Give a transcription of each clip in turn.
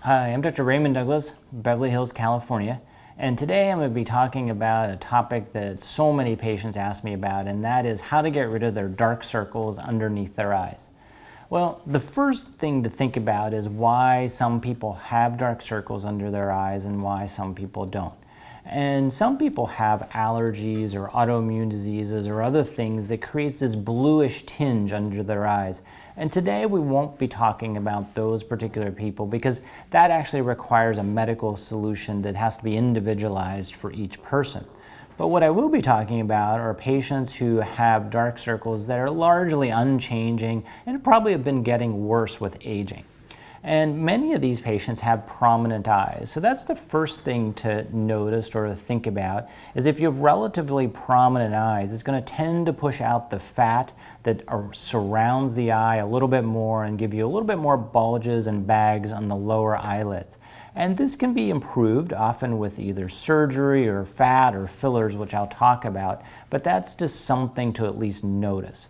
Hi, I'm Dr. Raymond Douglas, Beverly Hills, California, and today I'm going to be talking about a topic that so many patients ask me about, and that is how to get rid of their dark circles underneath their eyes. Well, the first thing to think about is why some people have dark circles under their eyes and why some people don't. And some people have allergies or autoimmune diseases or other things that creates this bluish tinge under their eyes. And today we won't be talking about those particular people because that actually requires a medical solution that has to be individualized for each person. But what I will be talking about are patients who have dark circles that are largely unchanging and probably have been getting worse with aging. And many of these patients have prominent eyes. So that's the first thing to notice or to think about is if you have relatively prominent eyes, it's going to tend to push out the fat that surrounds the eye a little bit more and give you a little bit more bulges and bags on the lower eyelids. And this can be improved often with either surgery or fat or fillers, which I'll talk about, but that's just something to at least notice.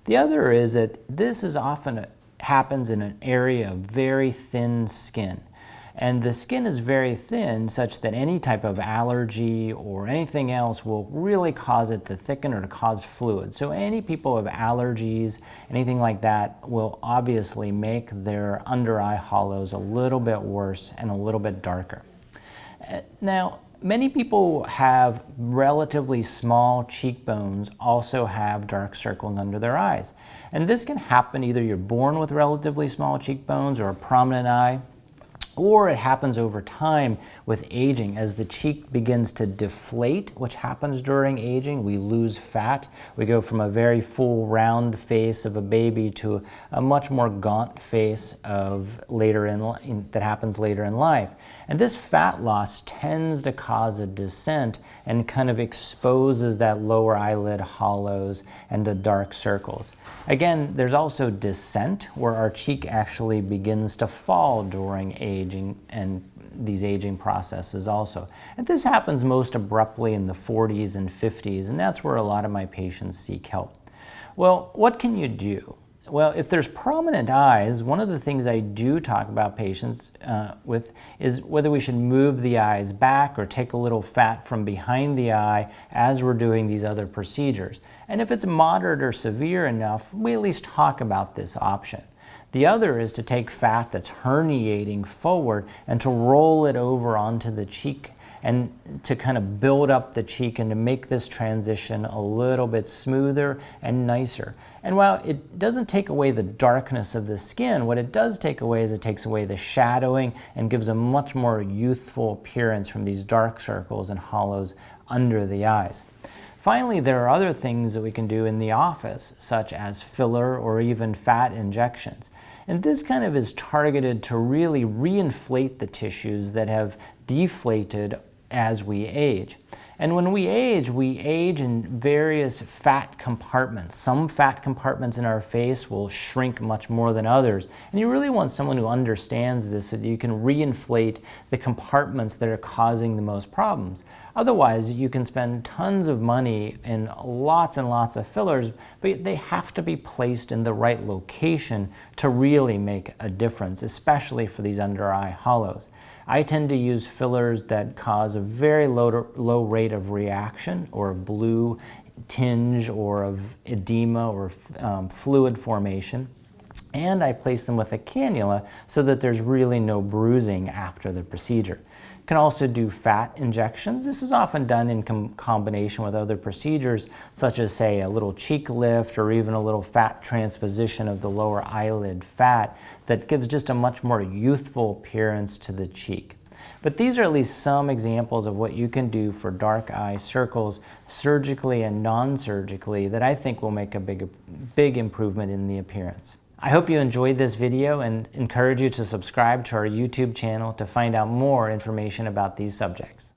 The other is that this is often happens in an area of very thin skin. And the skin is very thin such that any type of allergy or anything else will really cause it to thicken or to cause fluid. So any people with allergies, anything like that, will obviously make their under eye hollows a little bit worse and a little bit darker. Now, many people who have relatively small cheekbones also have dark circles under their eyes. And this can happen either you're born with relatively small cheekbones or a prominent eye, or it happens over time with aging. As the cheek begins to deflate, which happens during aging, we lose fat. We go from a very full round face of a baby to a much more gaunt face of that happens later in life. And this fat loss tends to cause a descent and kind of exposes that lower eyelid hollows and the dark circles. Again, there's also descent where our cheek actually begins to fall during aging and these aging processes also. And this happens most abruptly in the 40s and 50s, and that's where a lot of my patients seek help. Well, what can you do? Well, if there's prominent eyes, one of the things I do talk about patients with is whether we should move the eyes back or take a little fat from behind the eye as we're doing these other procedures. And if it's moderate or severe enough, we at least talk about this option. The other is to take fat that's herniating forward and to roll it over onto the cheek and to kind of build up the cheek and to make this transition a little bit smoother and nicer. And while it doesn't take away the darkness of the skin, what it does take away is it takes away the shadowing and gives a much more youthful appearance from these dark circles and hollows under the eyes. Finally, there are other things that we can do in the office, such as filler or even fat injections. And this kind of is targeted to really reinflate the tissues that have deflated as we age. And when we age in various fat compartments. Some fat compartments in our face will shrink much more than others. And you really want someone who understands this so that you can reinflate the compartments that are causing the most problems. Otherwise, you can spend tons of money in lots and lots of fillers, but they have to be placed in the right location to really make a difference, especially for these under eye hollows. I tend to use fillers that cause a very low rate of reaction or of blue tinge or of edema or fluid formation. And I place them with a cannula so that there's really no bruising after the procedure. Can also do fat injections. This is often done in combination with other procedures such as, say, a little cheek lift or even a little fat transposition of the lower eyelid fat that gives just a much more youthful appearance to the cheek. But these are at least some examples of what you can do for dark eye circles surgically and non-surgically that I think will make a big improvement in the appearance. I hope you enjoyed this video and encourage you to subscribe to our YouTube channel to find out more information about these subjects.